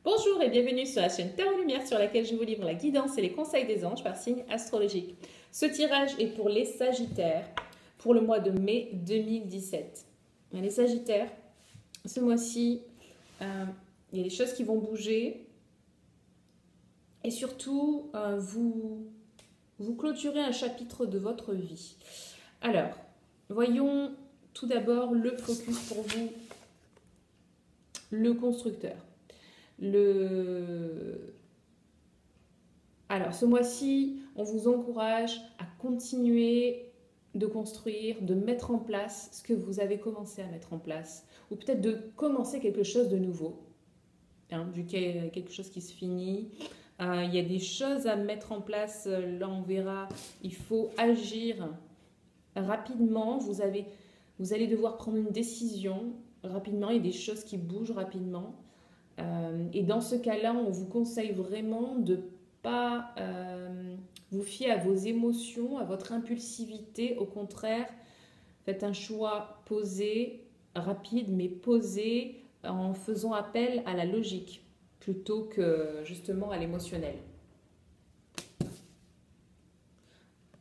Bonjour et bienvenue sur la chaîne Tarot Lumière sur laquelle je vous livre la guidance et les conseils des anges par signe astrologique. Ce tirage est pour les Sagittaires pour le mois de mai 2017. Les Sagittaires, ce mois-ci, il y a des choses qui vont bouger et surtout, vous clôturez un chapitre de votre vie. Alors, voyons tout d'abord le focus pour vous, le constructeur. Alors, ce mois-ci, on vous encourage à continuer de construire, de mettre en place ce que vous avez commencé à mettre en place, ou peut-être de commencer quelque chose de nouveau, vu qu'il y a quelque chose qui se finit. Il y a des choses à mettre en place, là on verra, il faut agir rapidement, vous allez devoir prendre une décision rapidement, il y a des choses qui bougent rapidement. Et dans ce cas-là, on vous conseille vraiment de ne pas vous fier à vos émotions, à votre impulsivité. Au contraire, faites un choix posé, rapide, mais posé, en faisant appel à la logique plutôt que justement à l'émotionnel.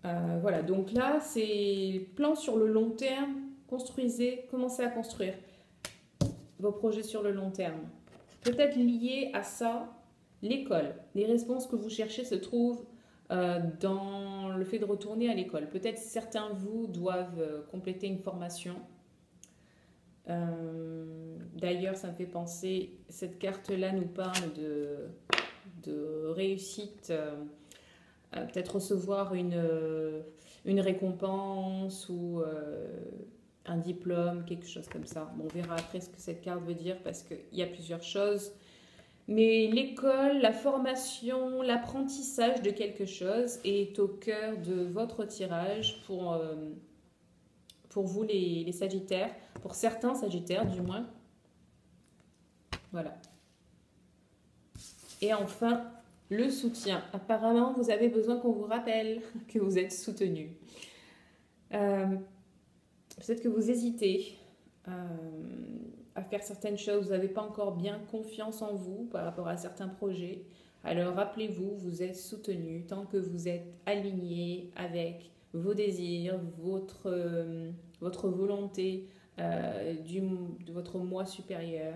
Voilà, donc là, c'est plan sur le long terme. Construisez, commencez à construire vos projets sur le long terme. Peut-être lié à ça, l'école. Les réponses que vous cherchez se trouvent dans le fait de retourner à l'école. Peut-être certains de vous doivent compléter une formation. D'ailleurs, ça me fait penser, cette carte-là nous parle de réussite, peut-être recevoir une récompense ou un diplôme, quelque chose comme ça. Bon, on verra après ce que cette carte veut dire parce qu'il y a plusieurs choses. Mais l'école, la formation, l'apprentissage de quelque chose est au cœur de votre tirage pour vous les Sagittaires, pour certains Sagittaires du moins. Voilà. Et enfin, le soutien. Apparemment, vous avez besoin qu'on vous rappelle que vous êtes soutenu. Peut-être que vous hésitez à faire certaines choses, vous n'avez pas encore bien confiance en vous par rapport à certains projets. Alors rappelez-vous, vous êtes soutenu tant que vous êtes aligné avec vos désirs, votre volonté de votre moi supérieur.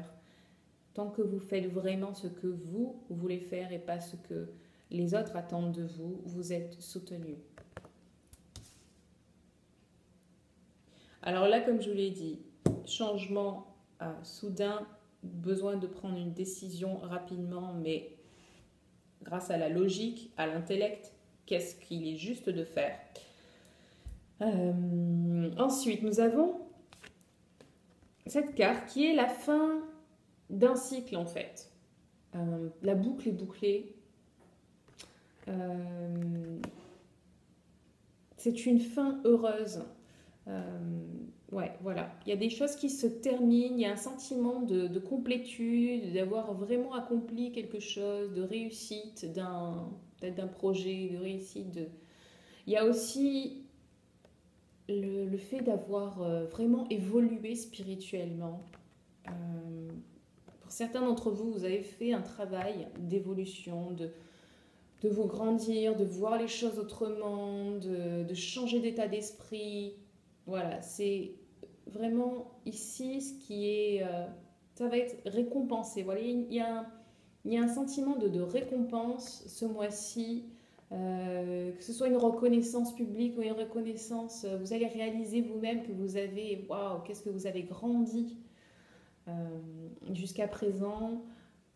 Tant que vous faites vraiment ce que vous voulez faire et pas ce que les autres attendent de vous, vous êtes soutenu. Alors là, comme je vous l'ai dit, changement soudain, besoin de prendre une décision rapidement, mais grâce à la logique, à l'intellect, qu'est-ce qu'il est juste de faire. Ensuite, nous avons cette carte qui est la fin d'un cycle en fait. La boucle est bouclée. C'est une fin heureuse. Ouais, voilà. Il y a des choses qui se terminent, il y a un sentiment de complétude, d'avoir vraiment accompli quelque chose, de réussite peut-être d'un projet, de réussite. Il y a aussi le fait d'avoir vraiment évolué spirituellement. Pour certains d'entre vous, vous avez fait un travail d'évolution, de vous grandir, de voir les choses autrement, de changer d'état d'esprit. Voilà, c'est vraiment ici ce qui est... ça va être récompensé. Voilà, il y a un sentiment de récompense ce mois-ci, que ce soit une reconnaissance publique ou une reconnaissance... vous allez réaliser vous-même que vous avez... Waouh, qu'est-ce que vous avez grandi jusqu'à présent.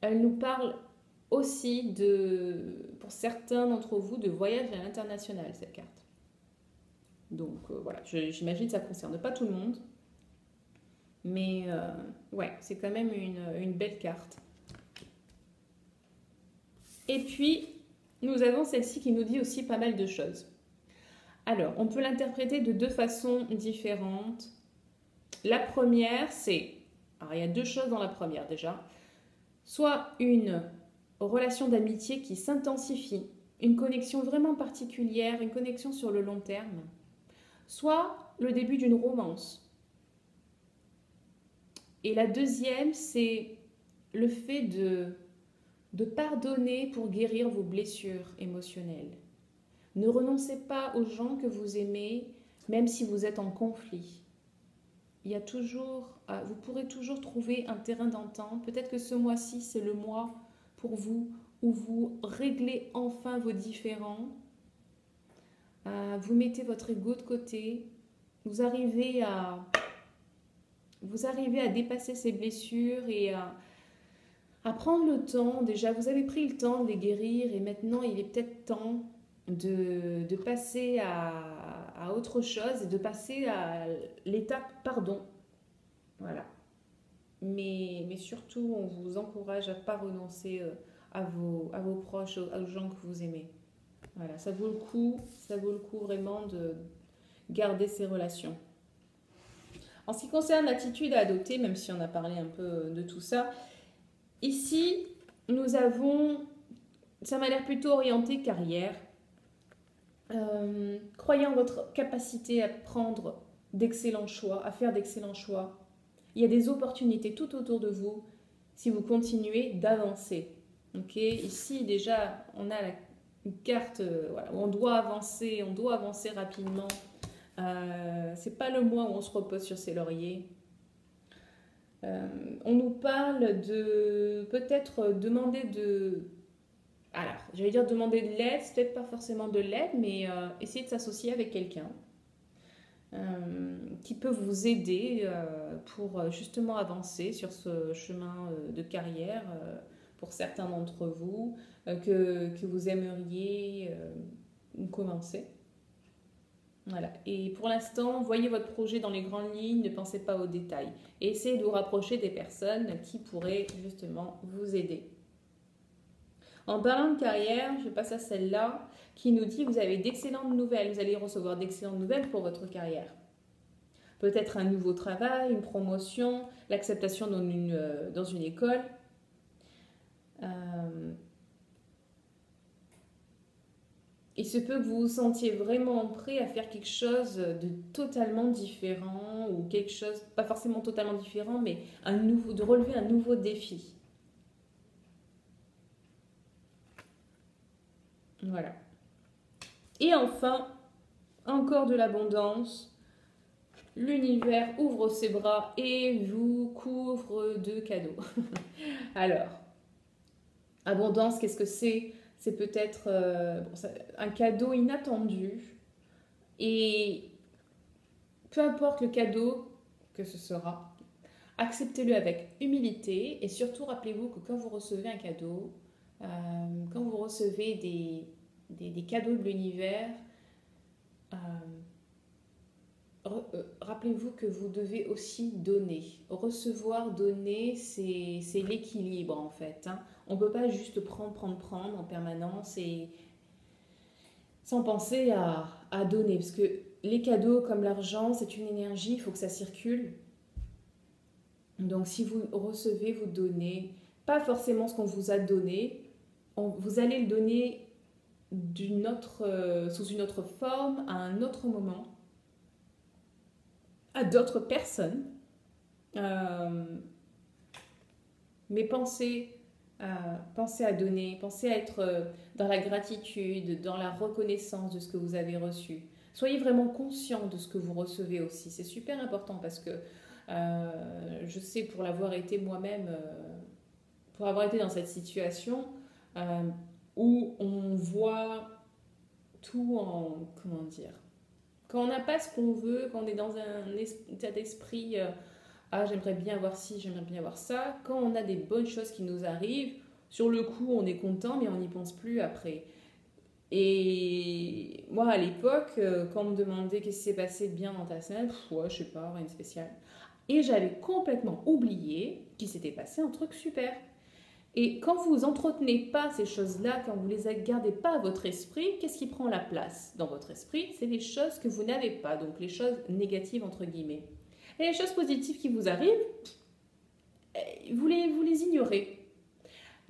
Elle nous parle aussi pour certains d'entre vous, de voyage à l'international, cette carte. Donc voilà, j'imagine que ça ne concerne pas tout le monde. Mais ouais, c'est quand même une belle carte. Et puis, nous avons celle-ci qui nous dit aussi pas mal de choses. Alors, on peut l'interpréter de deux façons différentes. La première, c'est... Alors, il y a deux choses dans la première déjà. Soit une relation d'amitié qui s'intensifie, une connexion vraiment particulière, une connexion sur le long terme. Soit le début d'une romance. Et la deuxième, c'est le fait de pardonner pour guérir vos blessures émotionnelles. Ne renoncez pas aux gens que vous aimez, même si vous êtes en conflit. Il y a toujours, vous pourrez toujours trouver un terrain d'entente. Peut-être que ce mois-ci, c'est le mois pour vous où vous réglez enfin vos différends. Vous mettez votre ego de côté. Vous arrivez à dépasser ces blessures et à prendre le temps. Déjà, vous avez pris le temps de les guérir et maintenant, il est peut-être temps de passer à autre chose et de passer à l'étape pardon. Voilà. Mais surtout, on vous encourage à ne pas renoncer à vos proches, aux gens que vous aimez. Voilà, ça vaut le coup vraiment de garder ces relations. En ce qui concerne l'attitude à adopter, même si on a parlé un peu de tout ça, ici, nous avons, ça m'a l'air plutôt orienté carrière. Croyez en votre capacité à prendre d'excellents choix, à faire d'excellents choix. Il y a des opportunités tout autour de vous si vous continuez d'avancer. Okay, ici, déjà, on a une carte voilà, où on doit avancer rapidement. C'est pas le mois où on se repose sur ses lauriers. On nous parle de peut-être demander de... Alors, j'allais dire demander de l'aide, c'est peut-être pas forcément de l'aide, mais essayer de s'associer avec quelqu'un qui peut vous aider pour justement avancer sur ce chemin de carrière pour certains d'entre vous que vous aimeriez commencer. Voilà. Et pour l'instant, voyez votre projet dans les grandes lignes, ne pensez pas aux détails. Et essayez de vous rapprocher des personnes qui pourraient justement vous aider. En parlant de carrière, je passe à celle-là qui nous dit que vous avez d'excellentes nouvelles, vous allez recevoir d'excellentes nouvelles pour votre carrière. Peut-être un nouveau travail, une promotion, l'acceptation dans une école. Il se peut que vous vous sentiez vraiment prêt à faire quelque chose de totalement différent ou quelque chose, pas forcément totalement différent, mais de relever un nouveau défi. Voilà. Et enfin, encore de l'abondance. L'univers ouvre ses bras et vous couvre de cadeaux. Alors, abondance, qu'est-ce que c'est? C'est peut-être un cadeau inattendu. Et peu importe le cadeau que ce sera, acceptez-le avec humilité. Et surtout, rappelez-vous que quand vous recevez un cadeau, quand vous recevez des cadeaux de l'univers, rappelez-vous que vous devez aussi donner. Recevoir, donner, c'est l'équilibre en fait. Hein. On ne peut pas juste prendre en permanence et sans penser à donner. Parce que les cadeaux comme l'argent, c'est une énergie, il faut que ça circule. Donc si vous recevez, vous donnez, pas forcément ce qu'on vous a donné, vous allez le donner sous une autre forme, à un autre moment, à d'autres personnes. Mais pensez à donner, pensez à être dans la gratitude, dans la reconnaissance de ce que vous avez reçu. Soyez vraiment conscient de ce que vous recevez aussi. C'est super important parce que je sais pour l'avoir été moi-même, pour avoir été dans cette situation où on voit tout en... Comment dire? Quand on n'a pas ce qu'on veut, quand on est dans un état d'esprit... ah, j'aimerais bien avoir ci, j'aimerais bien avoir ça. Quand on a des bonnes choses qui nous arrivent, sur le coup, on est content, mais on n'y pense plus après. Et moi, à l'époque, quand on me demandait qu'est-ce qui s'est passé de bien dans ta semaine, ouais, je sais pas, rien de spécial. Et j'avais complètement oublié qu'il s'était passé un truc super. Et quand vous entretenez pas ces choses-là, quand vous les gardez pas à votre esprit, qu'est-ce qui prend la place dans votre esprit? C'est les choses que vous n'avez pas, donc les choses négatives entre guillemets. Et les choses positives qui vous arrivent, vous les ignorez.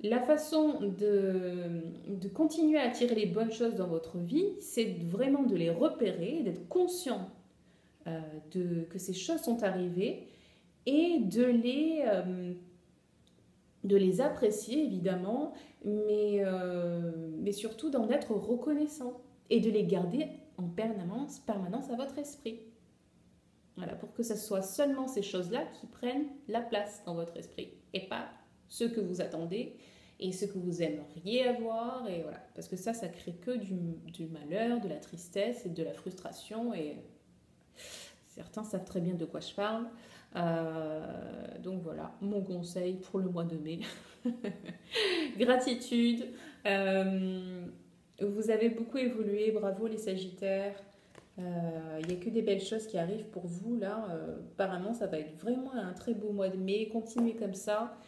La façon de continuer à attirer les bonnes choses dans votre vie, c'est vraiment de les repérer, d'être conscient que ces choses sont arrivées et de les de les apprécier évidemment, mais surtout d'en être reconnaissant et de les garder en permanence à votre esprit. Voilà, pour que ce soit seulement ces choses-là qui prennent la place dans votre esprit et pas ce que vous attendez et ce que vous aimeriez avoir. Et voilà, parce que ça crée que du malheur, de la tristesse et de la frustration. Et certains savent très bien de quoi je parle. Donc voilà, mon conseil pour le mois de mai. Gratitude. Vous avez beaucoup évolué, bravo les Sagittaires. Il n'y a que des belles choses qui arrivent pour vous là. Apparemment, ça va être vraiment un très beau mois de mai. Continuez comme ça.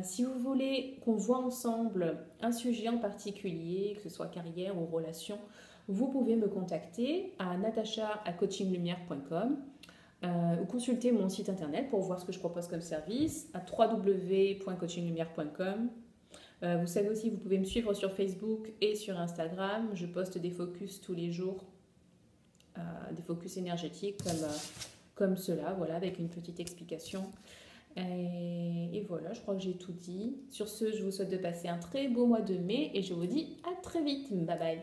Si vous voulez qu'on voit ensemble un sujet en particulier, que ce soit carrière ou relation, vous pouvez me contacter à natacha@coachinglumière.com ou consulter mon site internet pour voir ce que je propose comme service à www.coachinglumière.com. Vous savez aussi, vous pouvez me suivre sur Facebook et sur Instagram. Je poste des focus tous les jours, des focus énergétiques comme cela, voilà, avec une petite explication. Et voilà, je crois que j'ai tout dit. Sur ce, je vous souhaite de passer un très beau mois de mai et je vous dis à très vite. Bye bye.